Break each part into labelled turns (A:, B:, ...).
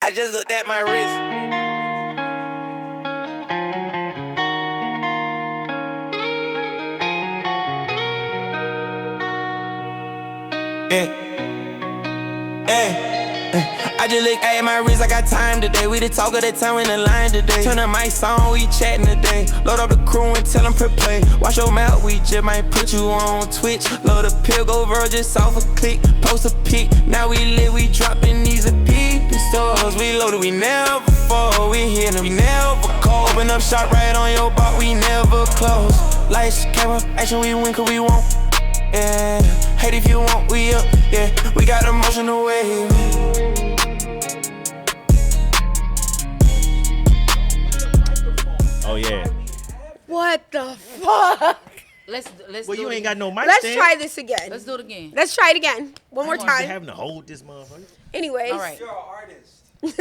A: I just looked at my wrist. I just look at my wrist, I got time today. We the talk of the town in the line today. Turn the mics on, we chatting today. Load up the crew and tell them prep play. Watch your mouth, we just might put you on Twitch. Load a pill, go virgin, just off a click. Post a pic, now we lit, we dropping these a peep. The stores, we loaded, we never fall. We hit them, we never call. Open up shop right on your block, we never close. Lights, camera, action, we win cause we won't. Yeah, hate if you want, we up. Yeah, we got the motion away.
B: Oh yeah.
C: What the fuck?
D: Let's
B: Well,
D: do
B: you
D: it
B: ain't got
D: again.
B: no mic
C: Let's
B: stand.
C: try this again.
D: Let's do it again.
C: Let's try it again. One more
B: They
C: time.
B: having to hold this motherfucker.
C: Anyways.
D: All right.
A: You're an artist.
C: And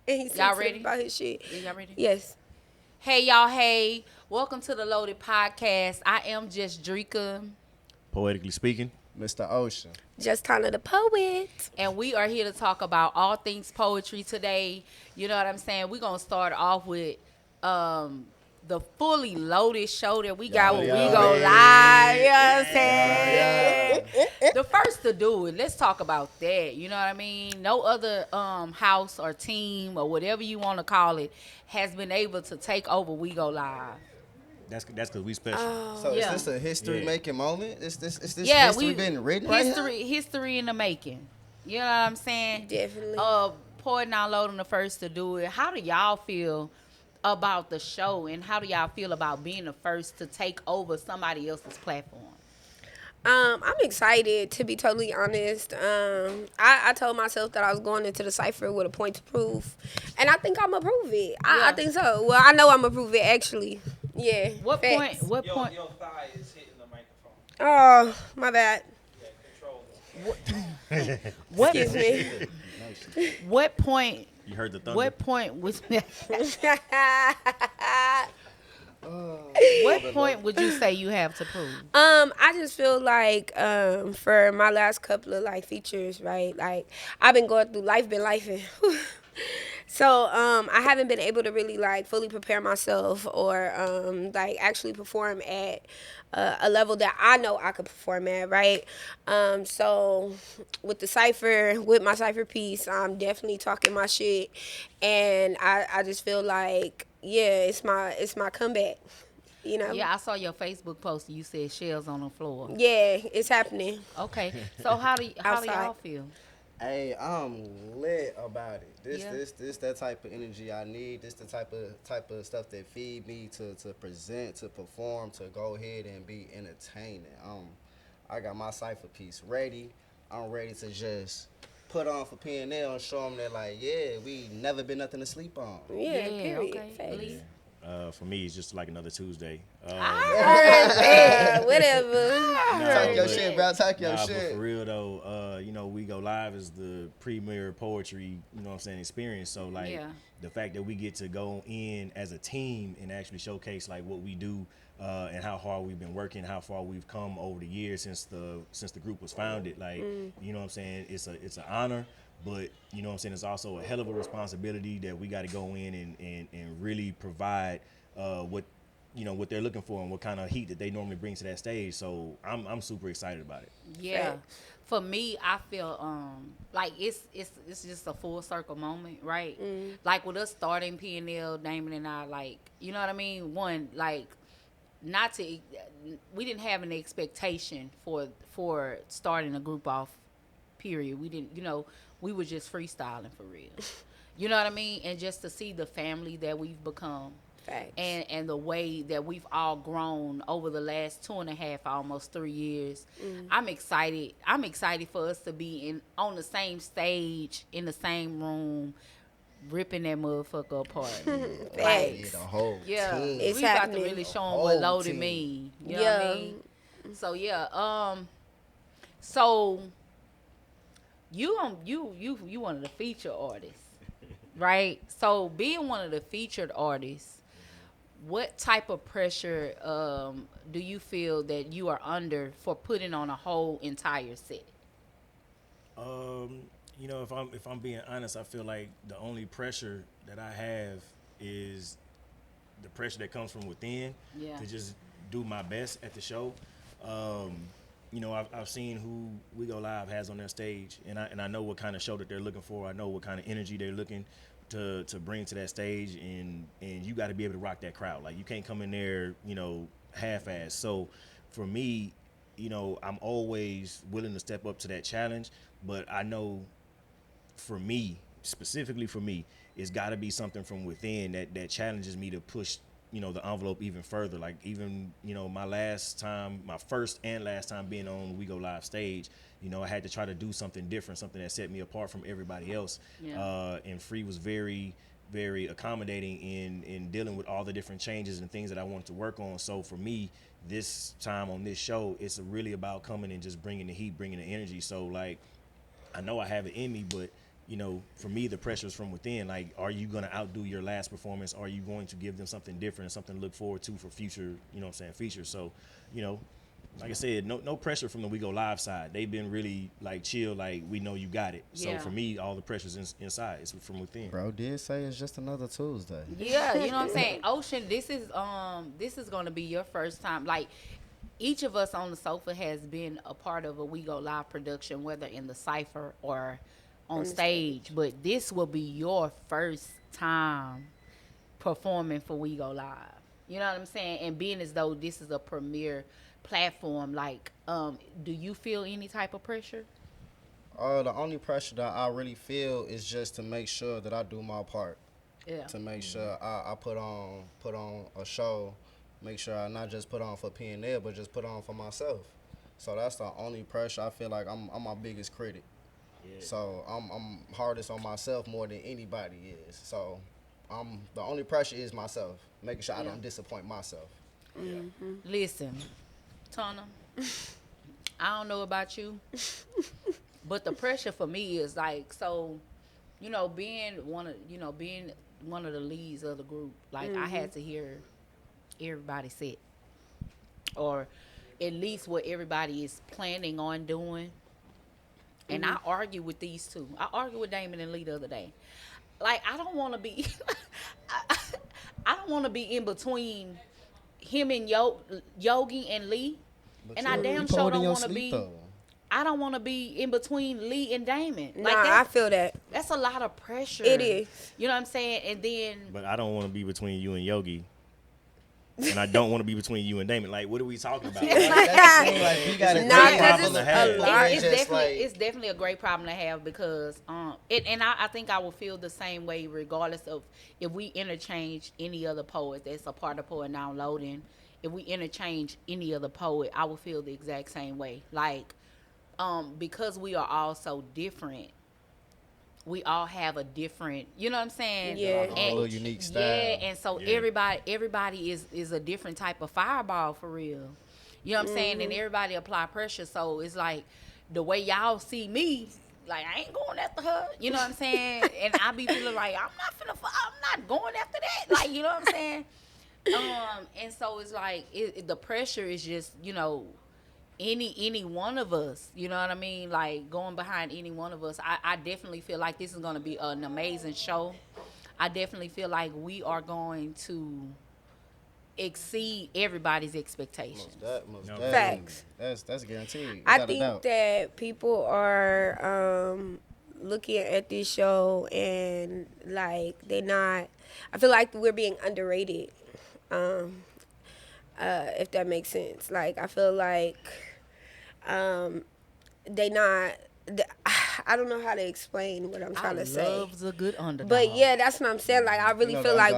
C: he's
D: Y'all
C: sensitive
D: ready?
C: about his shit.
D: Y'all ready?
C: Yes.
D: Hey y'all, hey. Welcome to the Loaded Podcast. I am just Drika.
B: Poetically speaking.
E: Mr. Ocean.
C: Just Tana the poet.
D: And we are here to talk about all things poetry today. You know what I'm saying? We're going to start off with the fully loaded show that we got with WeGoLive. You know what I'm saying? The first to do it. Let's talk about that. You know what I mean? No other house or team or whatever you want to call it has been able to take over WeGoLive.
B: That's because we special.
E: So
D: Yeah.
E: is this a history-making moment? Is this
D: Yeah,
E: history been written right here?
D: history in the making. You know what I'm saying?
C: Definitely.
D: Pouring down loading the first to do it. How do y'all feel about the show, and how do y'all feel about being the first to take over somebody else's platform?
C: I'm excited, to be totally honest. I told myself that I was going into the cypher with a point to prove, and I think I'm gonna prove it. I think so. Well, I know I'm gonna prove it, actually. Yeah.
D: What
C: facts.
D: point? What point?
A: Your thigh is hitting the microphone.
C: Oh, my bad.
A: Yeah, control.
D: What?
C: Excuse me.
D: What point?
B: You heard the thunder.
D: What point was? What point would you say you have to prove?
C: I just feel like for my last couple of like features, right? Like I've been going through life, been lifing. So I haven't been able to really like fully prepare myself or like actually perform at a level that I know I could perform at, right? So with the cipher, with my cipher piece, I'm definitely talking my shit, and I just feel like it's my comeback, you know?
D: Yeah, I saw your Facebook post. You said shells on the floor.
C: Yeah, it's happening.
D: Okay, so how do
C: Outside.
D: y'all feel?
E: Hey, I'm lit about it.
D: Yeah.
E: This that type of energy I need. This the type of stuff that feed me to present, to perform, to go ahead and be entertaining. I got my cipher piece ready. I'm ready to just put on for P&L and show them that like, yeah, we never been nothing to sleep on.
C: Yeah, period.
D: okay.
C: Facts.
D: Lee?
B: For me, it's just like another Tuesday.
C: Yeah, whatever.
E: Talk your shit, bro. Talk your
B: But
E: shit.
B: for real though, you know, We Go Live is the premier poetry, you know what I'm saying, experience. So like
D: Yeah.
B: the fact that we get to go in as a team and actually showcase like what we do and how hard we've been working, how far we've come over the years since the group was founded. Like, you know what I'm saying, it's an honor. But, you know what I'm saying, it's also a hell of a responsibility that we got to go in and really provide what they're looking for and what kind of heat that they normally bring to that stage. So I'm super excited about it.
D: Yeah. For me, I feel like it's just a full circle moment, right? Like with us starting P&L, Damon and I, like, you know what I mean? One, like, we didn't have an expectation for starting a group off, period. We didn't, we were just freestyling for real. You know what I mean? And just to see the family that we've become.
C: Facts.
D: And the way that we've all grown over the last 2.5, almost 3 years. I'm excited. I'm excited for us to be on the same stage, in the same room, ripping that motherfucker apart.
C: Facts.
E: The whole
D: Yeah,
E: team.
C: It's
D: we about
C: happening.
D: to really show them
E: Whole
D: what loaded
E: team.
D: mean. You know what I mean? So yeah, so you one of the featured artists, right? So being one of the featured artists, what type of pressure do you feel that you are under for putting on a whole entire set?
B: You know, if I'm being honest, I feel like the only pressure that I have is the pressure that comes from within to just do my best at the show. You know, I've seen who WeGoLive has on their stage, and I know what kind of show that they're looking for. I know what kind of energy they're looking to bring to that stage, and you got to be able to rock that crowd. Like, you can't come in there, you know, half-assed. So for me, you know, I'm always willing to step up to that challenge, but I know for me, specifically for me, it's got to be something from within that challenges me to push, you know, the envelope even further. Like, even, you know, my first and last time being on WeGoLive stage, you know, I had to try to do something different, something that set me apart from everybody else. And Free was very, very accommodating in dealing with all the different changes and things that I wanted to work on. So for me, this time on this show, it's really about coming and just bringing the heat, bringing the energy. So, like, I know I have it in me, but, you know, for me, the pressure is from within. Like, are you going to outdo your last performance? Are you going to give them something different and something to look forward to for future, you know what I'm saying, features? So, you know, like I said, no pressure from the WeGoLive side. They've been really, like, chill, like, we know you got it. So for me, all the pressure's inside. It's from within.
E: Bro did say it's just another Tuesday.
D: Yeah, you know what I'm saying? Ocean, this is going to be your first time. Like, each of us on the sofa has been a part of a WeGoLive production, whether in the cypher or on stage, but this will be your first time performing for WeGoLive. You know what I'm saying? And being as though this is a premier platform, like, do you feel any type of pressure?
E: The only pressure that I really feel is just to make sure that I do my part.
D: Yeah.
E: To make sure I put on a show, make sure I not just put on for P&L, but just put on for myself. So that's the only pressure. I feel like I'm my biggest critic. Yeah. So I'm hardest on myself more than anybody is. So the only pressure is myself, making sure I don't disappoint myself.
C: Mm-hmm.
D: Listen, Tana, I don't know about you, but the pressure for me is like, so, you know, being one of the leads of the group, like, I had to hear everybody set, or at least what everybody is planning on doing. And I argue with these two. I argued with Damon and Lee the other day. Like, I don't want to be, I don't want to be in between him and Yogi and Lee. But and I damn sure don't want to be. Though. I don't want to be in between Lee and Damon.
C: Like, I feel that.
D: That's a lot of pressure.
C: It is.
D: You know what I'm saying? And then.
B: But I don't want to be between you and Yogi. And I don't want to be between you and Damon. Like, what are we talking about? Like,
C: it's
D: definitely a great problem to have because, and I think I will feel the same way regardless of if we interchange any other poet that's a part of Poet Downloading. If we interchange any other poet, I will feel the exact same way. Like, because we are all so different. We all have a different, you know what I'm saying?
E: Yeah. And, a unique style.
D: Yeah, and so everybody is a different type of fireball for real. You know what I'm saying? And everybody apply pressure. So it's like the way y'all see me, like, I ain't going after her. You know what I'm saying? And I be feeling like I'm not going after that. Like, you know what I'm saying? And so it's like the pressure is just, you know, any one of us, you know what I mean? Like, going behind any one of us, I definitely feel like this is going to be an amazing show. I definitely feel like we are going to exceed everybody's expectations.
E: Most
C: Facts.
E: That's guaranteed.
C: I think that people are looking at this show and, like, I feel like we're being underrated, if that makes sense. Like, I feel like I don't know how to explain what I'm trying to say.
D: Love's a good underdog.
C: But yeah, that's what I'm saying. Like, I really feel like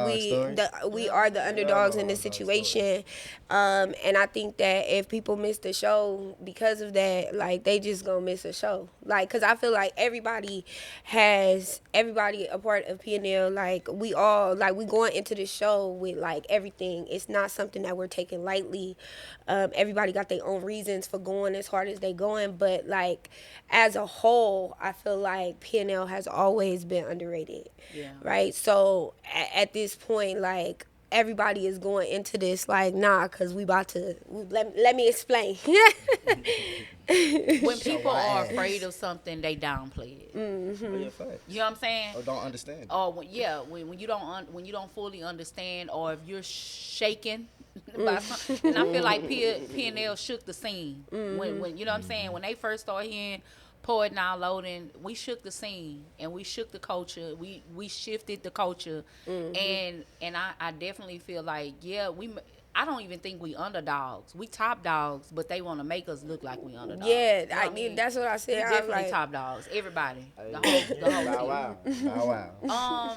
C: we are the underdogs in this situation. And I think that if people miss the show because of that, like, they just gonna miss a show. Like, cause I feel like everybody a part of P&L. Like, we all, like, we going into the show with, like, everything. It's not something that we're taking lightly. Everybody got their own reasons for going as hard as they going. But, like, as a whole, I feel like P&L has always been underrated. Yeah. Right? So at this point, like, everybody is going into this like, nah, because we about to, let me explain.
D: When people are afraid of something, they downplay it.
E: Oh, yeah, facts.
D: You know what I'm saying?
E: Or don't understand.
D: Or when you don't fully understand, or if you're shaken by something. And I feel like P&L shook the scene when you know what I'm saying, when they first started hearing Pour It Now Loading, we shook the scene and we shook the culture. We shifted the culture, and I definitely feel like I don't even think we underdogs. We top dogs, but they want to make us look like we underdogs.
C: Yeah,
D: You know what I mean?
C: that's what I
D: We
C: said. I was
D: definitely
C: like,
D: top dogs. Everybody, the whole
E: Bow
D: team.
E: wow. Bow wow.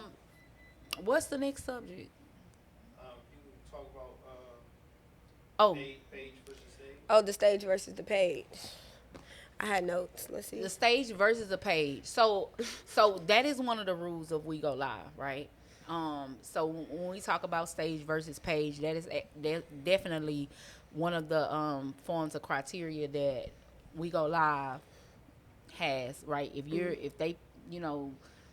D: What's the next subject?
F: You talk about
D: Oh,
F: page versus stage.
C: oh, the stage versus the page. I had notes. Let's see.
D: the stage versus the page. So that is one of the rules of We Go Live, right? So when we talk about stage versus page, that is definitely one of the forms of criteria that We Go Live has, right? If they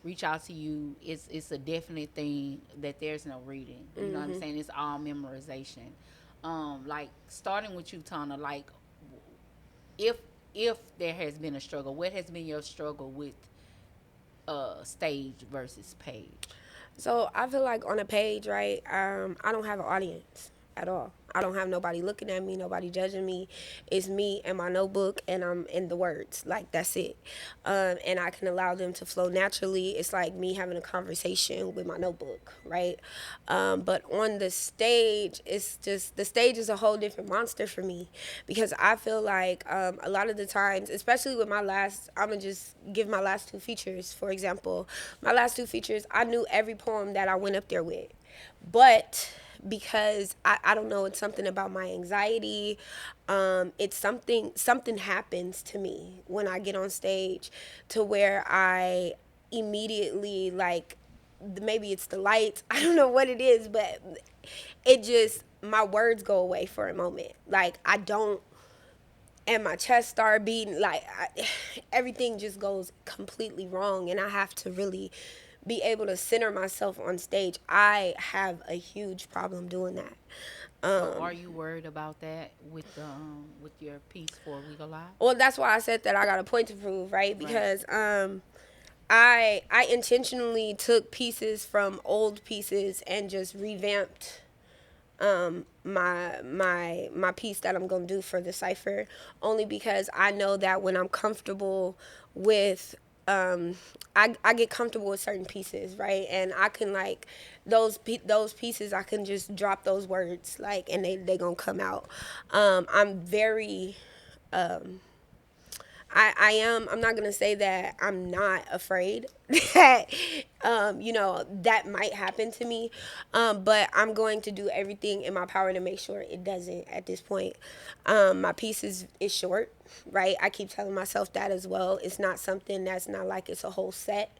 D: reach out to you, it's a definite thing that there's no reading. You know what I'm saying? It's all memorization. Like starting with you, Tana, like if there has been a struggle, what has been your struggle with stage versus page?
C: So I feel like on a page, right, I don't have an audience at all. I don't have nobody looking at me, nobody judging me. It's me and my notebook, and I'm in the words. Like, that's it. And I can allow them to flow naturally. It's like me having a conversation with my notebook, right? But on the stage, it's just, the stage is a whole different monster for me, because I feel like a lot of the times, especially with I'm going to just give my last 2 features, for example. My last 2 features, I knew every poem that I went up there with. But because I don't know, it's something about my anxiety. It's something happens to me when I get on stage, to where I immediately, like, maybe it's the lights, I don't know what it is, but it just, my words go away for a moment. Like, I don't, and my chest start beating, like, everything just goes completely wrong, and I have to really be able to center myself on stage. I have a huge problem doing that.
D: So are you worried about that with your piece for We Go Live?
C: Well, that's why I said that I got a point to prove, right? Because I intentionally took pieces from old pieces and just revamped my piece that I'm gonna do for the cipher, only because I know that when I'm comfortable with I get comfortable with certain pieces, right? And I can, like, those pieces, I can just drop those words, like, and they gonna come out. I'm very I'm not going to say that I'm not afraid that, that might happen to me. But I'm going to do everything in my power to make sure it doesn't at this point. My piece is short, right? I keep telling myself that as well. It's not something that's not like it's a whole set.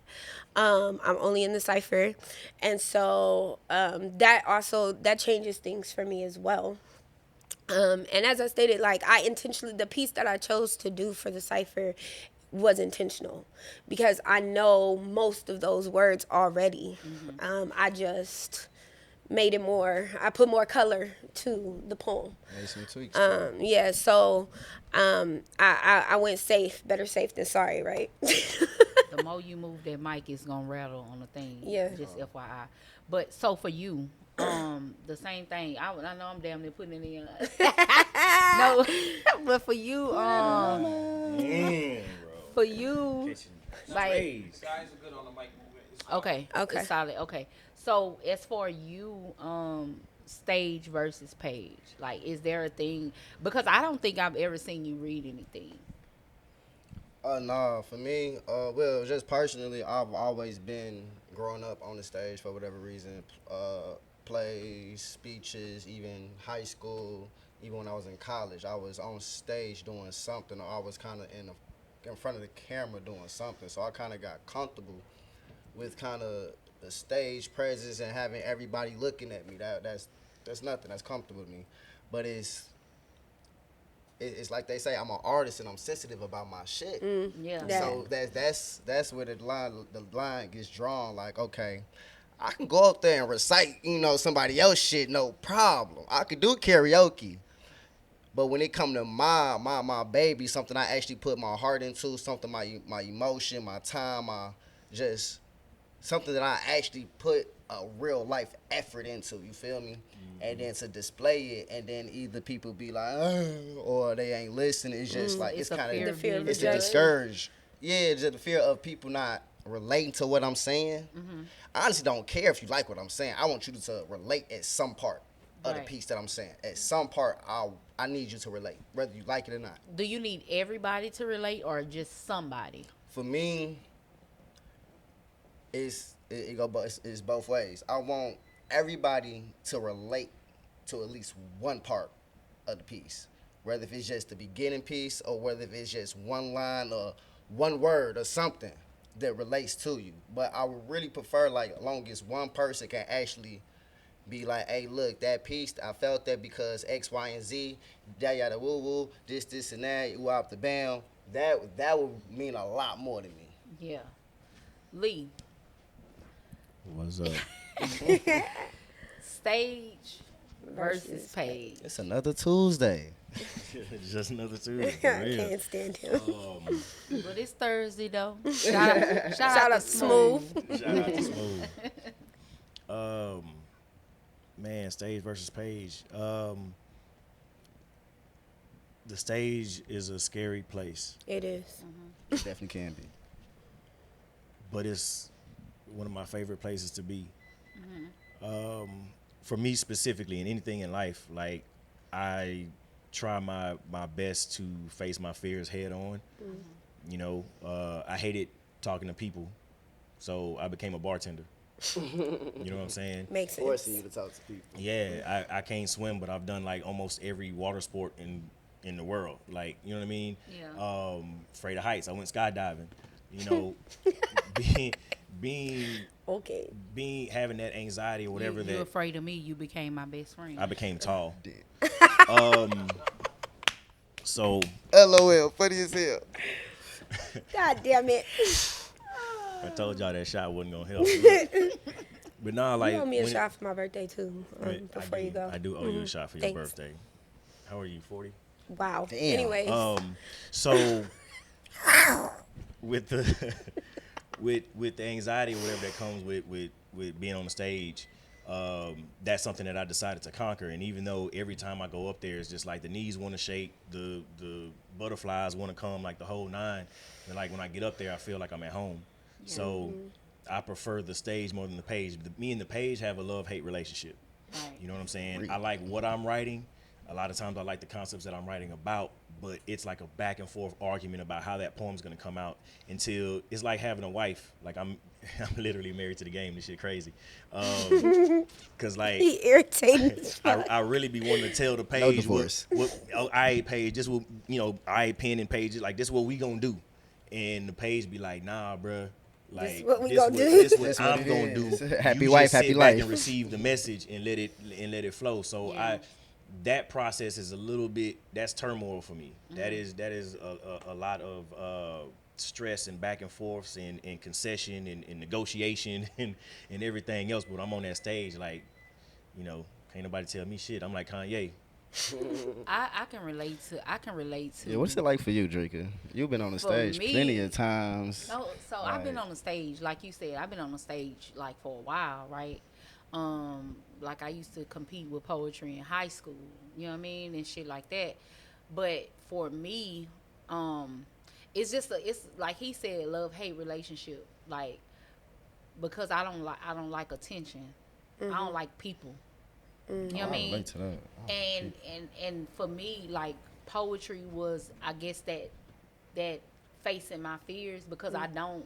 C: I'm only in the cipher. And so that changes things for me as well. And as I stated, like, the piece that I chose to do for the cipher was intentional, because I know most of those words already. I just made it I put more color to the poem.
E: Made some tweaks.
C: Yeah, so I went safe, better safe than sorry, right?
D: The more you move that mic, it's gonna rattle on the thing.
C: Yeah.
D: Just FYI. But so for you, the same thing. I know I'm damn near putting it in. No, but for you,
B: Man, bro.
D: for you, like,
B: Praise.
F: Guys are good on the mic movement. It's
D: okay,
C: Okay.
D: it's solid. Okay, so as for you, stage versus page, like, is there a thing? Because I don't think I've ever seen you read anything.
E: Nah, for me, well, just personally, I've always been growing up on the stage for whatever reason. Plays, speeches, even high school, even when I was in college, I was on stage doing something, or I was kind of in front of the camera doing something. So I kind of got comfortable with kind of the stage presence and having everybody looking at me. That's nothing. That's comfortable to me. But it's like they say, I'm an artist and I'm sensitive about my shit.
D: Yeah.
C: Yeah.
E: So that's where the line gets drawn. Like, okay, I can go up there and recite, somebody else shit, no problem. I could do karaoke. But when it come to my baby, something I actually put my heart into, something my emotion, my time, my just something that I actually put a real life effort into, you feel me? And then to display it, and then either people be like, or they ain't listening. It's just like, it's kind of,
C: The fear of
E: it's the
C: rejection.
E: discourage. Yeah, just the fear of people not relating to what I'm saying. I honestly don't care if you like what I'm saying. I want you to relate at some part of the
D: Right.
E: piece that I'm saying. At some part, I need you to relate, whether you like it or not.
D: Do you need everybody to relate or just somebody?
E: For me, it's both ways. I want everybody to relate to at least one part of the piece, whether if it's just the beginning piece or whether if it's just one line or one word or something that relates to you. But I would really prefer, like, as long as one person can actually be like, hey, look, that piece, I felt that because X, Y, and Z, yada, woo, woo, this, and that, you out the bam. That would mean a lot more to me.
D: Yeah. Lee,
B: What's up?
D: stage versus page.
E: It's another Tuesday.
B: Just another Tuesday.
C: I
B: For real.
C: can't stand him.
D: But it's Thursday though. Shout
C: Shout
D: out
C: out
D: to
C: Smooth.
B: Shout out to Smooth. Man, stage versus page. The stage is a scary place,
C: It is.
E: It definitely can be.
B: but it's one of my favorite places to be. For me specifically, in anything in life, like, I try my best to face my fears head on. You know, I hated talking to people, so I became a bartender. You know what I'm saying?
C: Makes sense.
E: Forcing you to talk to people.
B: Yeah, I can't swim, but I've done like almost every water sport in the world. Like, you know what I mean?
D: Yeah.
B: Afraid of heights. I went skydiving. You know, being having that anxiety or whatever
D: you
B: that
D: afraid of me, you became my best friend.
B: I became tall. So
E: LOL, funny as hell.
C: God damn it.
B: I told y'all that shot wasn't gonna help. But nah, like,
C: You owe me a
B: when it-
C: shot for my birthday too. Before you go.
B: I do owe you a shot for your
C: Thanks.
B: birthday. How are you? 40?
C: Wow.
E: Damn.
C: Anyways.
B: So with the with the anxiety or whatever that comes with being on the stage, that's something that I decided to conquer. And even though every time I go up there, it's just like the knees want to shake, the butterflies want to come, like the whole nine. And like when I get up there, I feel like I'm at home. So I prefer the stage more than the page. Me and the page have a love-hate relationship.
D: Right.
B: You know what I'm saying? I like what I'm writing. A lot of times I like the concepts that I'm writing about, but it's like a back and forth argument about how that poem's gonna come out until it's like having a wife. Like I'm literally married to the game. This shit crazy. Cause like
C: He irritating.
B: I really be wanting to tell the page
E: No divorce.
B: I page, this will, I pen and pages like this is what we gonna do, and the page be like, nah, bruh. Like
C: This what we
B: this
C: gonna
B: what-
C: do.
B: This what
E: That's what
B: I'm
E: it
B: gonna
E: is.
B: do.
E: Happy
B: You
E: wife,
B: just
E: happy
B: sit back
E: life.
B: and receive the message and let it flow. So
D: Yeah.
B: that process is a little bit, that's turmoil for me. That is a lot of stress and back and forths and concession and negotiation and everything else. But I'm on that stage, like, can't nobody tell me shit. I'm like Kanye.
D: I can relate to.
E: Yeah, what's it like for you, Draker? You've been on the
D: For
E: stage
D: me-
E: plenty of times.
D: No, so I've been
E: Right.
D: on the stage, like you said. I've been on the stage like for a while, right? Like I used to compete with poetry in high school, you know what I mean, and shit like that. But for me, it's it's like he said, love-hate relationship. Like, because I don't like attention. I don't like people. You know what I mean?
E: relate to that.
D: And for me, like, poetry was, I guess, that facing my fears, because I don't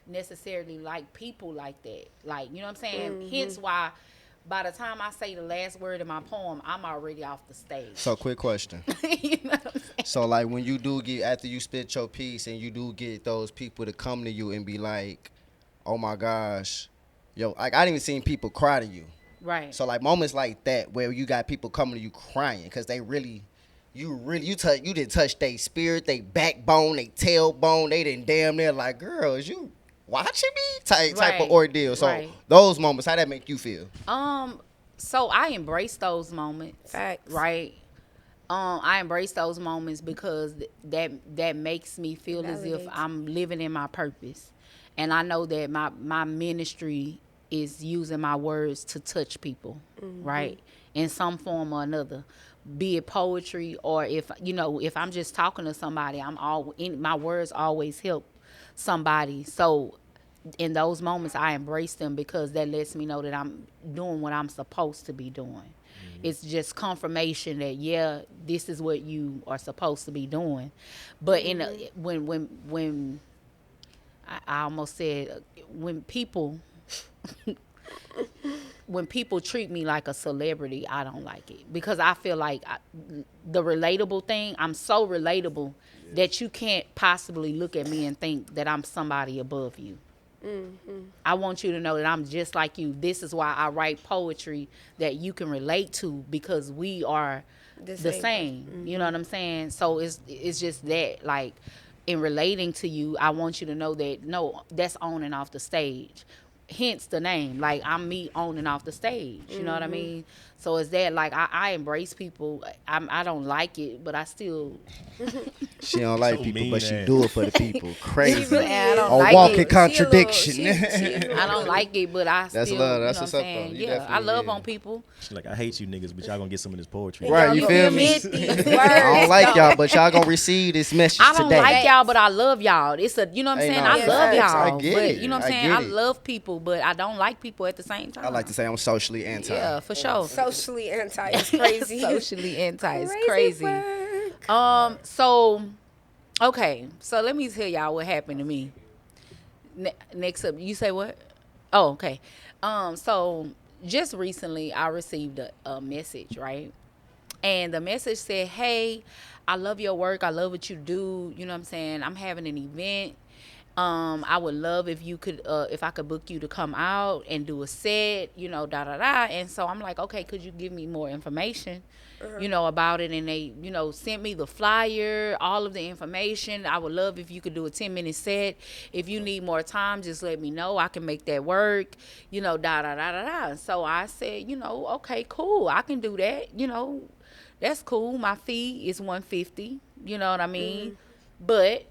D: necessarily like people like that. Like, you know what I'm saying? Hence why by the time I say the last word in my poem, I'm already off the stage.
E: So, quick question.
D: You know what I'm saying?
E: So, like, when you do get, after you spit your piece and you do get those people to come to you and be like, oh my gosh, yo, like, I didn't even seen people cry to you.
D: Right.
E: So, like, moments like that where you got people coming to you crying because they really, you didn't touch their spirit, they backbone, they tailbone, they didn't damn near like, girls, you watching me type
D: Right,
E: of ordeal. So
D: right.
E: those moments, how that make you feel?
D: So I embrace those moments.
C: Facts.
D: Right. I embrace those moments because that makes me feel as if
C: Validates.
D: I'm living in my purpose, and I know that my ministry is using my words to touch people, right, in some form or another, be it poetry or if I'm just talking to somebody, my words always help somebody. So in those moments, I embrace them because that lets me know that I'm doing what I'm supposed to be doing. It's just confirmation that this is what you are supposed to be doing. But when I almost said when people when people treat me like a celebrity, I don't like it because I feel like the relatable thing. I'm so relatable that you can't possibly look at me and think that I'm somebody above you. I want you to know that I'm just like you. This is why I write poetry that you can relate to because we are the same. You know what I'm saying? So it's just that, like, in relating to you, I want you to know that no, that's on and off the stage. Hence the name. Like, I'm me on and off the stage. You know what I mean? So it's that, like, I embrace people. I don't like it, but I still.
E: She don't like
B: So
E: people,
B: mean
E: but she
B: ass.
E: do it for the people. Crazy.
D: I don't
E: A
D: like
E: walking
D: it.
E: contradiction.
D: I don't like it, but I
E: That's
D: still,
E: love. That's
D: you know
E: what's
D: what
E: up,
D: I'm
E: though.
D: saying?
E: You
D: Yeah, I
E: definitely-
D: love
E: yeah.
D: on people.
B: She's like, I hate you niggas, but y'all gonna get some of this poetry.
E: Right, you feel me? I don't like y'all, but y'all gonna receive this message
D: I don't
E: today.
D: like y'all, but I love y'all. It's a, you know what I'm
E: Hey,
D: saying?
E: no,
D: I
E: yeah,
D: love
E: facts.
D: y'all,
E: I get
D: but
E: it.
D: you know what I'm
E: I
D: saying?
E: get
D: I
E: it.
D: love people, but I don't like people at the same time.
E: I like to say I'm socially anti.
D: Yeah, for sure.
C: Socially anti is crazy.
D: Socially anti is
C: Crazy
D: crazy.
C: work.
D: So, okay. So let me tell y'all what happened to me. Next up, you say what? Oh, okay. So just recently I received a message, right? And the message said, "Hey, I love your work. I love what you do. You know what I'm saying? I'm having an event. I would love if you could, if I could book you to come out and do a set, da da da." And so I'm like, okay, could you give me more information, about it? And they, sent me the flyer, all of the information. I would love if you could do a 10-minute set. If you need more time, just let me know. I can make that work, da da da da da. So I said, okay, cool, I can do that. That's cool. My fee is $150. You know what I mean? But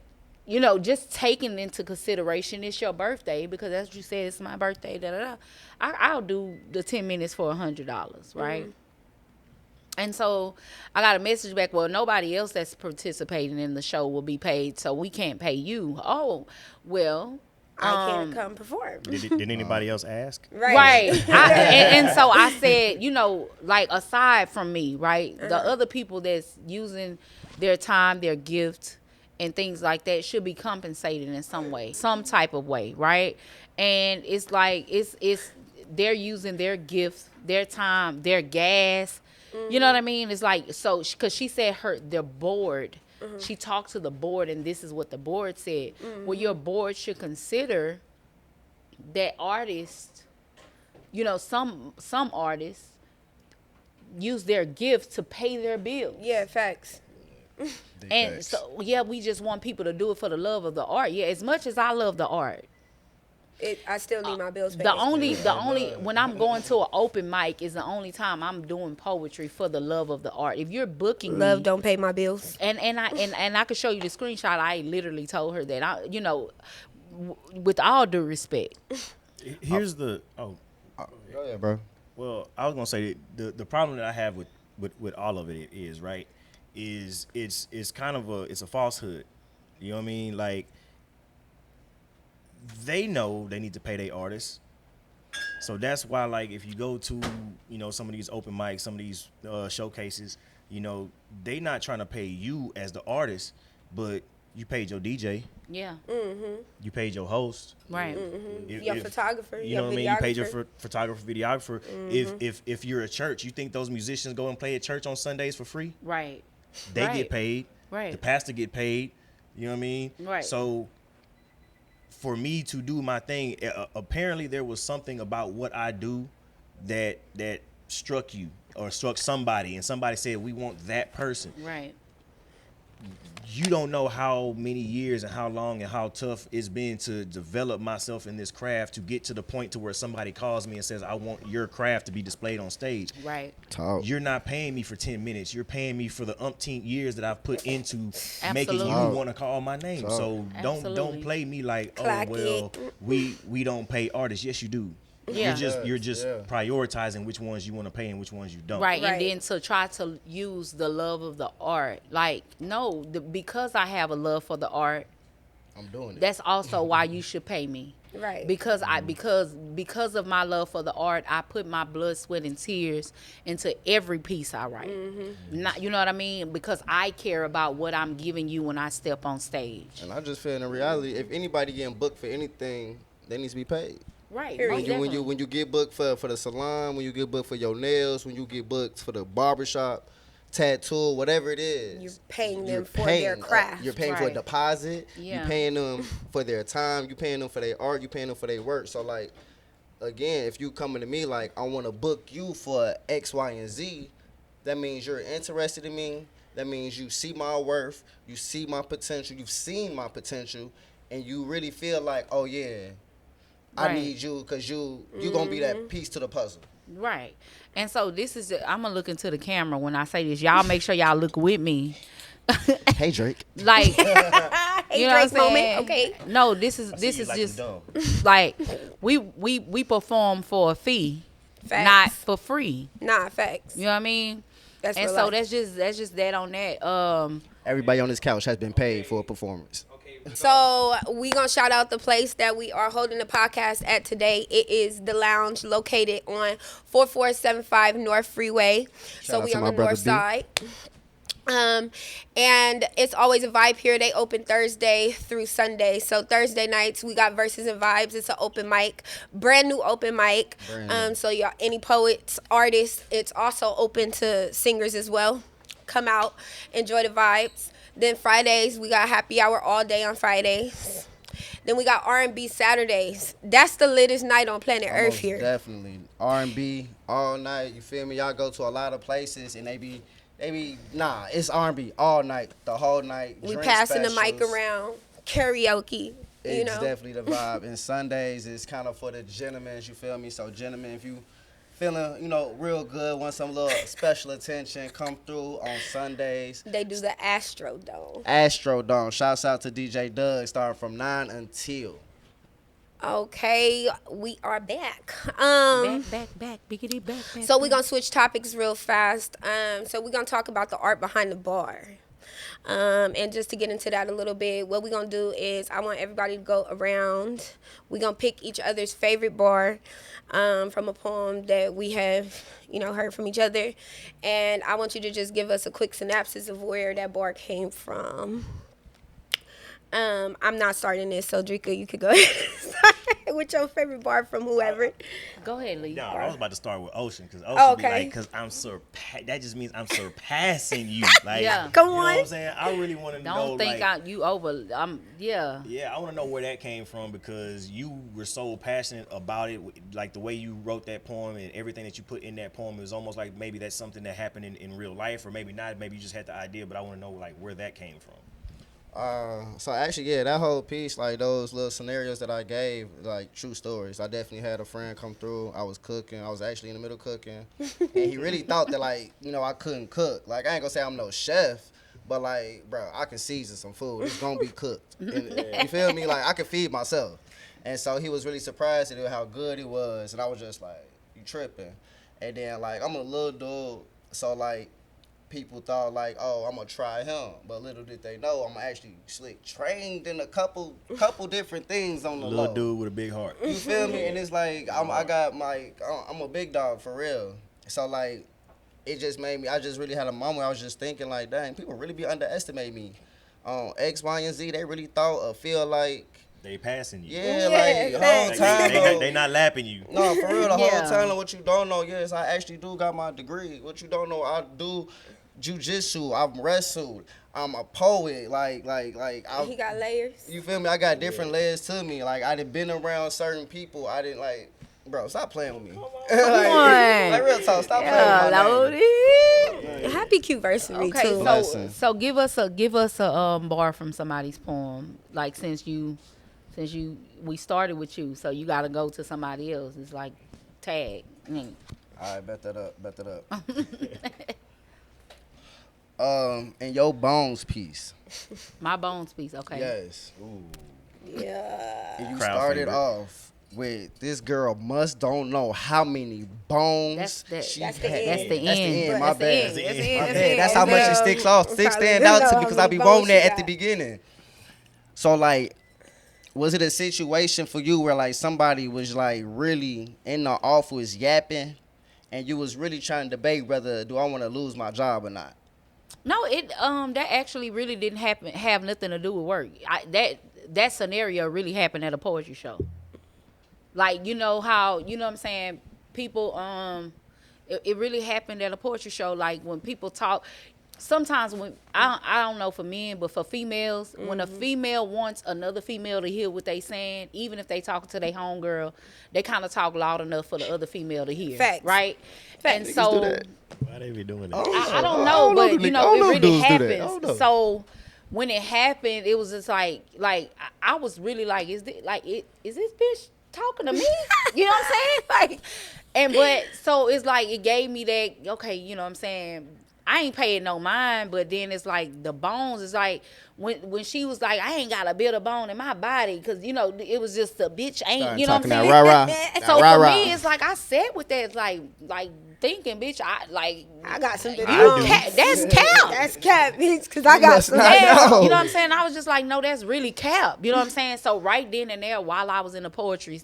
D: just taking into consideration it's your birthday, because as you said, it's my birthday, da da da. I'll do the 10 minutes for $100, right? And so I got a message back, well, nobody else that's participating in the show will be paid, so we can't pay you. Oh, well.
C: I can't come perform.
B: Did anybody else ask?
C: Right.
D: and so I said, like, aside from me, right, the other people that's using their time, their gift, and things like that should be compensated in some way, some type of way, right? And it's like it's they're using their gifts, their time, their gas. You know what I mean? It's like, so because she said their board. She talked to the board, and this is what the board said. Well, your board should consider that artists, some artists use their gifts to pay their bills.
C: Yeah, facts.
D: And so, we just want people to do it for the love of the art. Yeah, as much as I love the art,
C: I still need my bills paid.
D: the only when I'm going to an open mic is the only time I'm doing poetry for the love of the art. If you're booking
C: Love
D: me,
C: don't pay my bills.
D: and I could show you the screenshot. I literally told her that with all due respect.
B: Here's the
E: Go ahead, bro.
B: well, I was gonna say the problem that I have with all of it is right is it's kind of it's a falsehood. You know what I mean? Like, they know they need to pay their artists, so that's why, like, if you go to some of these open mics, some of these showcases, they not trying to pay you as the artist, but you paid your DJ,
D: Yeah,
B: you paid your host,
D: right.
C: Your photographer,
B: you
C: your
B: know what I mean? You paid your
C: videographer.
B: photographer, videographer. If you're a church, you think those musicians go and play at church on Sundays for free?
D: Right.
B: They
D: Right.
B: get paid.
D: Right.
B: The pastor get paid. You know what I mean?
D: Right.
B: So for me to do my thing, apparently there was something about what I do that struck you or struck somebody, and somebody said, we want that person.
D: Right.
B: you don't know how many years and how long and how tough it's been to develop myself in this craft to get to the point to where somebody calls me and says, I want your craft to be displayed on stage.
D: Right.
E: Talk.
B: You're not paying me for 10 minutes. You're paying me for the umpteenth years that I've put into making
D: Absolutely.
B: you want to call my name.
E: Talk.
B: So don't
D: Absolutely.
B: play me like,
C: Clock
B: oh, well,
C: it.
B: we don't pay artists. Yes, you do.
D: Yeah.
B: You're just
E: Yeah.
B: prioritizing which ones you want to pay and which ones you don't.
D: Right,
C: Right.
D: and then to try to use the love of the art, like no, because I have a love for the art,
E: I'm doing it.
D: that's also why you should pay me.
C: Right.
D: Because because of my love for the art, I put my blood, sweat, and tears into every piece I write. Not, you know what I mean? Because I care about what I'm giving you when I step on stage.
E: And I just feel in reality, if anybody getting booked for anything, they need to be paid.
D: Right.
C: Period.
D: most
E: When you
D: definitely.
E: when you get booked for the salon, when you get booked for your nails, when you get booked for the barbershop, tattoo, whatever it is,
C: You're paying them
E: you're
C: for their
E: paying,
C: craft.
E: You're paying for a
D: Right.
E: deposit.
D: Yeah.
E: You're paying them for their time. You're paying them for their art. You're paying them for their work. So like, again, if you coming to me like I want to book you for X, Y, and Z, that means you're interested in me. That means you see my worth. You see my potential. You've seen my potential, and you really feel like, oh yeah, I
D: Right.
E: need you because you gonna be that piece to the puzzle.
D: Right. And so this is, I'm going to look into the camera when I say this. Y'all make sure y'all look with me.
E: Hey Drake.
D: Like,
C: Hey,
D: you know what I'm
C: Drake moment.
D: saying?
C: Okay.
D: No, this is
B: you like
D: just
B: them
D: like we perform for a fee,
C: Facts.
D: not for free.
C: Nah, facts.
D: You know what I mean?
C: That's
D: And
C: real
D: so
C: life.
D: that's just that on that.
E: Everybody on this couch has been paid for a performance.
C: So we gonna shout out the place that we are holding the podcast at today. It is the Lounge, located on 4475 North Freeway.
E: Shout out
C: We
E: to
C: on
E: my
C: the
E: brother
C: north
E: B.
C: side. And it's always a vibe here. They open Thursday through Sunday. So Thursday nights we got Verses and Vibes. It's an open mic, brand new open mic.
E: Brand new.
C: So y'all, any poets, artists, it's also open to singers as well. Come out, enjoy the vibes. Then Fridays we got happy hour all day on Fridays. Then we got R&B Saturdays. That's the latest night on planet Earth
E: Most
C: here.
E: Definitely. R&B all night. You feel me? Y'all go to a lot of places and they be nah, it's R&B all night, the whole night.
C: We
E: drink
C: passing the mic
E: specials.
C: around, karaoke. You
E: It's
C: know.
E: definitely the vibe. And Sundays is kind of for the gentlemen, you feel me? So gentlemen, if you feeling, real good, want some little special attention, come through on Sundays.
C: They do the Astrodome.
E: Astrodome. Shouts out to DJ Doug, starting from 9 until.
C: Okay, we are back.
D: back, biggity back.
C: So we're gonna switch topics real fast. So we're gonna talk about the art behind the bar. And just to get into that a little bit, what we're gonna do is I want everybody to go around. We're gonna pick each other's favorite bar from a poem that we have, heard from each other. And I want you to just give us a quick synopsis of where that bar came from. I'm not starting this, so Drika, you could go ahead and start with your favorite bar from whoever.
D: Go ahead, Lee.
B: No, I was about to start with Ocean because Ocean
C: Oh,
B: be
C: okay.
B: like, because that just means I'm surpassing you. Like,
D: Yeah.
C: Come
B: you know
C: on.
B: what I'm saying? I really want to know.
D: Don't think
B: like,
D: you over. Yeah.
B: Yeah, I want to know where that came from because you were so passionate about it. Like the way you wrote that poem and everything that you put in that poem, it was almost like maybe that's something that happened in real life, or maybe not. Maybe you just had the idea, but I want to know like where that came from.
E: So actually, yeah, that whole piece, like those little scenarios that I gave, like true stories. I definitely had a friend come through. I was cooking. I was actually in the middle cooking, and he really thought that I couldn't cook. Like I ain't gonna say I'm no chef, but like, bro, I can season some food. It's gonna be cooked. And, you feel me? Like I can feed myself. And so he was really surprised at how good it was, and I was just like, you tripping. And then like I'm a little dude, so like. People thought like, oh, I'm gonna try him, but little did they know I'm actually slick trained in a couple different things on the
B: Little
E: low.
B: dude with a big heart.
E: You feel me? And it's like I'm a big dog for real. So like, it just made me. I just really had a moment where I was just thinking like, dang, people really be underestimating me on X, Y, and Z. They really thought or feel like,
B: They passing you.
E: yeah,
C: Yeah,
E: like the whole
C: facts.
E: time.
B: They not lapping you.
E: No, for real, the
D: Yeah.
E: whole time. What you don't know, yes, I actually do got my degree. What you don't know, I do jujitsu. I've wrestled. I'm a poet. Like
C: He got layers.
E: you feel me? I got different layers to me. Like I done been around certain people. I didn't like, bro. Stop playing with me.
D: Come on.
E: Like real talk. Stop
D: Yeah,
E: playing with my name.
D: loaded.
C: Happy Q-versary
D: Okay,
C: too.
E: Blessing.
D: so give us a bar from somebody's poem. Like since we started with you, so you got to go to somebody else. It's like tag.
E: All right, bet that up. And your bones piece.
D: My bones piece. Okay.
E: Yes.
C: Yeah.
E: And you
B: Crowd
E: started
B: favorite.
E: off with this girl don't know how many bones
D: That's
E: she
C: That's the
E: had.
C: end.
D: That's the
E: That's the
D: end.
E: end. My
D: That's the
E: bad.
D: end. That's the
E: My
D: end.
E: bad. That's how much it sticks
C: Probably
E: stand
C: don't
E: out to
C: know
E: me because
C: how
E: I be
C: many
E: wanting
C: bones
E: that
C: she
E: at the
C: got.
E: beginning. So like, was it a situation for you where like somebody was like really in the office yapping, and you was really trying to debate whether do I want to lose my job or not?
D: No, it that actually really didn't have nothing to do with work. That scenario really happened at a poetry show. Like how what I'm saying, people it really happened at a poetry show. Like when people talk, sometimes when I don't know for men, but for females, when a female wants another female to hear what they saying, even if they talking to their homegirl, they kind of talk loud enough for the other female to hear.
C: Facts.
D: Right? And
E: Niggas
D: so
E: do that.
B: Why they be doing that?
D: I don't know, but
E: I
D: it
E: don't know if
D: really
E: dudes do that. I don't
D: happens.
E: know.
D: So when it happened, it was just like I was really like, is this bitch talking to me? You know what I'm saying? But so it's like it gave me that, okay, you know what I'm saying? I ain't paying no mind, but then it's like the bones is like when she was like, I ain't got a bit of bone in my body, because it was just a bitch ain't,
E: Started
D: you know what I'm
E: talking
D: saying?
E: that rah-rah.
D: So
E: That
D: for
E: rah-rah.
D: me, it's like I sat with that, like thinking, bitch,
C: I got some big
B: I
C: bones.
B: do.
D: that's cap.
C: That's cap, bitch, because I got
E: must
C: some.
E: not
D: Yeah,
E: know.
D: you know what I'm saying? I was just like, no, that's really cap. You know what I'm saying? So right then and there, while I was in the poetry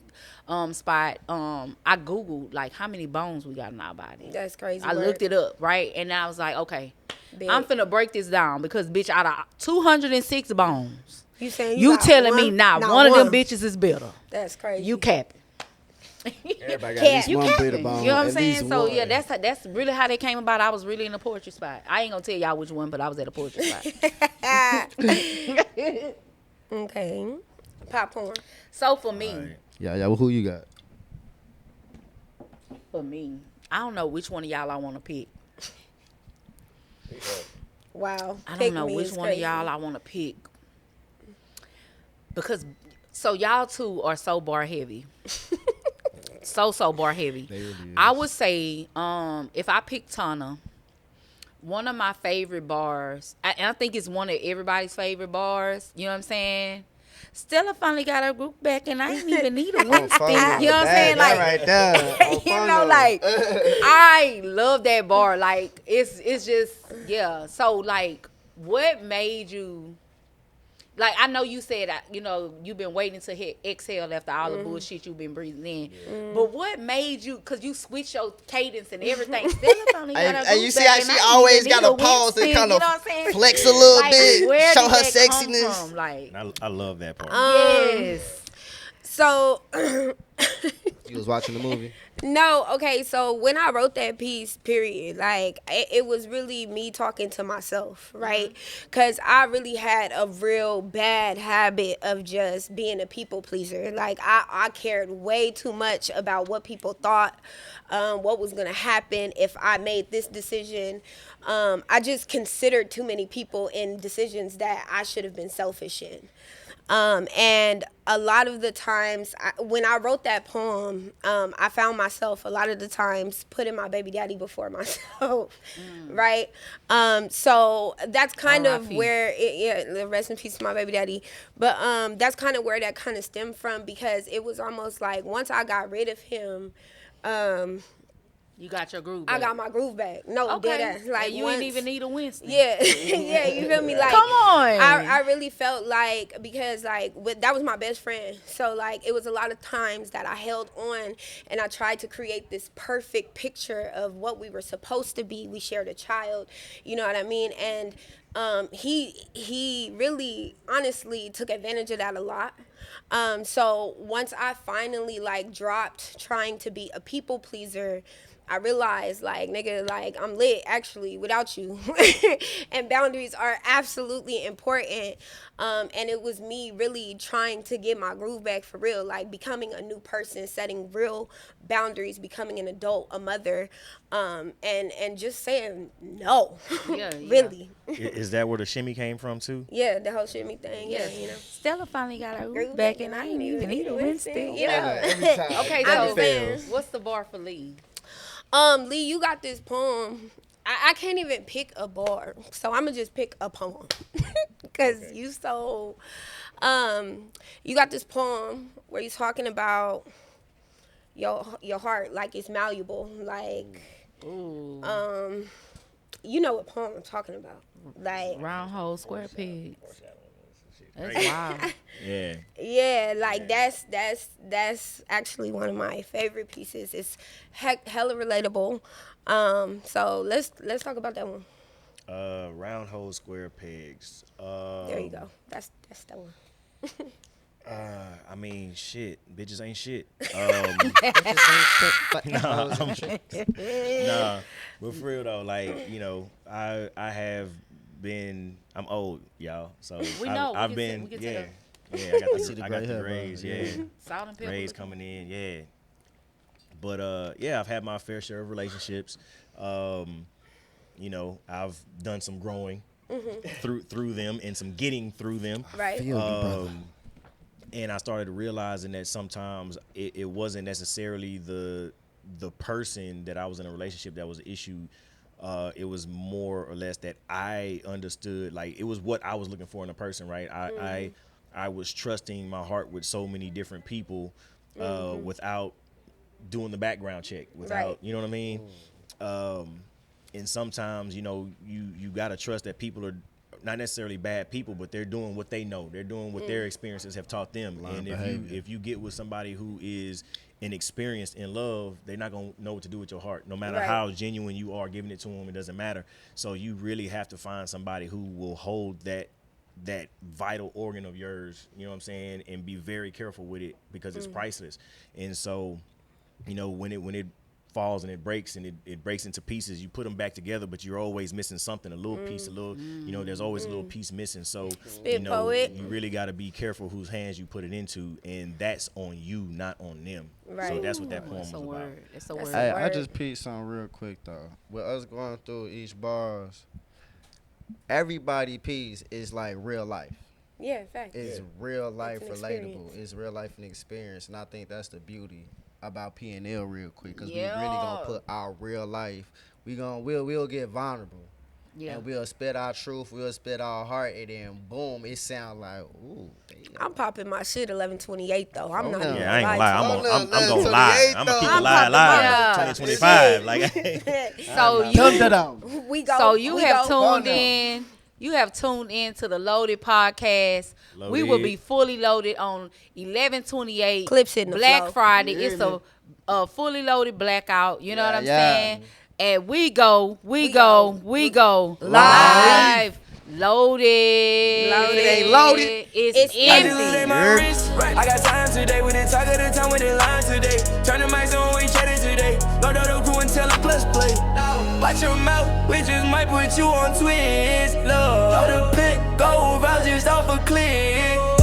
D: spot, I Googled like how many bones we got in our body.
C: That's crazy.
D: I looked it up, right? And I was like, okay,
C: Big.
D: I'm finna break this down, because bitch, out of 206 bones,
C: You saying
D: you
C: got
D: telling
C: one?
D: me not
C: Not
D: one of them bitches is better.
C: That's crazy.
D: You capping.
E: Everybody got
C: Can't-
E: at least
D: You
E: one
D: capping.
E: bit of bone.
D: You know what I'm
E: at
D: saying?
E: least
D: So
E: one.
D: yeah, that's really how they came about. I was really in a poetry spot. I ain't gonna tell y'all which one, but I was at a poetry spot.
C: Okay. Popcorn.
D: So for me,
B: Right.
E: Yeah. Well, who you got?
D: I don't know which one of y'all I want to pick.
C: Wow.
D: I
C: Pick
D: don't know
C: me
D: which
C: is
D: one of
C: crazy.
D: y'all I want to pick. Because, so y'all two are so bar heavy. so bar heavy.
E: They really is.
D: I would say, if I pick Tana, one of my favorite bars, and I think it's one of everybody's favorite bars, you know what I'm saying? Stella finally got her group back, and I didn't even need a win stick. You know what I'm saying? Like,
E: right there.
D: you know, like I love that bar. Like it's just, yeah. So like, what made you? Like, I know you said, you've been waiting to hit exhale after all the bullshit you've been breathing in. But what made you? Cause you switch your cadence and everything. Stella finally got her
E: And
D: group
E: you see
D: back,
E: how
D: and
E: she
D: I didn't
E: always
D: even
E: got
D: need
E: to
D: a
E: pause
D: win
E: and
D: stick,
E: kind
D: you
E: of
D: know what I'm saying?
E: flex a little
D: Like,
E: bit,
D: where
E: show
D: did
E: her
D: that come
E: sexiness.
D: from? Like,
B: I love that part.
D: yes.
C: So,
E: You was watching the movie.
C: no, okay, so when I wrote that piece, period, like, it was really me talking to myself, right? Because I really had a real bad habit of just being a people pleaser. Like, I cared way too much about what people thought, what was going to happen if I made this decision. I just considered too many people in decisions that I should have been selfish in. And a lot of the times when I wrote that poem, I found myself a lot of the times putting my baby daddy before myself, right? So that's kind of
D: R.I.P.
C: where, rest in peace to my baby daddy. But that's kind of where that kind of stemmed from, because it was almost like once I got rid of him,
D: You got your groove
C: I
D: back.
C: got my groove back. No,
D: Okay.
C: dead ass. Like,
D: And you
C: once,
D: didn't even need a Winston.
C: yeah, yeah, you feel me? Like,
D: Come on.
C: I really felt like, because like that was my best friend, so like it was a lot of times that I held on and I tried to create this perfect picture of what we were supposed to be. We shared a child, you know what I mean? And he really honestly took advantage of that a lot. So once I finally like dropped trying to be a people pleaser, I realized like nigga, like I'm lit actually without you. And boundaries are absolutely important. And it was me really trying to get my groove back for real, like becoming a new person, setting real boundaries, becoming an adult, a mother, and just saying no.
D: Yeah,
C: Really.
B: Is that where the shimmy came from too?
C: Yeah, the whole shimmy thing. Yeah, you know.
D: Stella finally got her
C: Groove
D: back,
C: back,
D: and I ain't even eat a Winston.
C: You know.
E: Every time.
D: Okay,
C: I'm
D: so
C: just saying.
D: what's the bar for Lee?
C: Lee, you got this poem. I can't even pick a bar, so I'm gonna just pick a poem because you so. You got this poem where you're talking about your heart, like it's malleable, like.
D: Ooh.
C: You know what poem I'm talking about, like.
D: Round hole, square peg. That's wild.
B: Yeah.
C: Yeah, like that's actually one of my favorite pieces. It's hella relatable. So let's talk about that one.
B: Round hole, square pegs.
C: There you go. That's that one.
B: I mean, shit, bitches ain't shit. Nah, but for real though, like, you know, I have been. I'm old, y'all. So
D: We know.
B: I've
D: We
B: been.
D: can
B: Yeah,
D: tell.
B: yeah. I got
E: see the
B: I got
E: gray
B: the
E: hair,
B: grays.
E: bro.
B: Yeah,
D: Salt and pepper.
B: grays coming in. Yeah, but yeah, I've had my fair share of relationships. You know, I've done some growing through them and some getting through them.
C: Right.
E: Feel you, brother.
B: And I started realizing that sometimes it wasn't necessarily the person that I was in a relationship that was an issue. It was more or less that I understood, like, it was what I was looking for in a person, right? I was trusting my heart with so many different people without doing the background check, without,
C: Right.
B: you know what I mean? And sometimes, you know, you got to trust that people are not necessarily bad people, but they're doing what they know. They're doing what their experiences have taught them.
E: Learned
B: And
E: behavior.
B: if you get with somebody who is inexperienced in love, they're not going to know what to do with your heart. No matter
C: Right.
B: how genuine you are giving it to them, it doesn't matter. So you really have to find somebody who will hold that vital organ of yours, you know what I'm saying, and be very careful with it because it's priceless. And so, you know, when it falls and it breaks into pieces, you put them back together, but you're always missing something, a little piece, a little, you know, there's always a little piece missing. So,
C: Spit
B: you know,
C: poet.
B: you really got to be careful whose hands you put it into, and that's on you, not on them. So
C: Right.
B: that's what that poem
D: That's
B: was
D: a
B: about.
D: word. That's a
C: That's
D: word.
E: Hey, I
C: word.
E: just peeped something real quick though. With us going through each bars, everybody piece is like real life.
C: Yeah, facts.
E: It's real life
C: It's an
E: relatable.
C: experience.
E: It's real life and experience, and I think that's the beauty about P&L real quick, because we
D: Yeah.
E: really gonna put our real life. We'll get vulnerable.
D: Yeah.
E: And we'll spit our truth, we'll spit our heart, and then boom, it sound like, ooh, damn.
C: I'm popping my shit 11/28 though. I'm
E: Oh,
C: not.
E: no.
C: even
B: Yeah, I ain't gonna
C: lie
B: lie.
C: to
B: I'm
C: you.
B: gonna lie. I'm gonna keep it live.
D: Yeah.
B: 2025. Like,
D: So
E: Dun,
D: you,
E: dun, dun.
C: We go.
D: so you
C: we
D: have
C: go.
D: tuned in. You have tuned in to the Loaded Podcast. We will
B: Loaded.
D: be fully loaded on 11/28
C: Clips hitting the
D: Black
C: flow.
D: Friday.
E: You
D: it's
E: hear
D: a fully loaded blackout. You know what I'm
E: Yeah.
D: saying? And we go
C: Live.
D: live. Loaded.
C: Loaded.
E: It ain't loaded.
D: It's
C: It's
A: I just
D: empty.
A: let my wrist. I got time today with the talk of the town with the line today. Turn the mics on, we chatting today. Load up the crew and tell them plus play. Watch your mouth, we just might put you on twist. Love the pick, go vouchers off a click.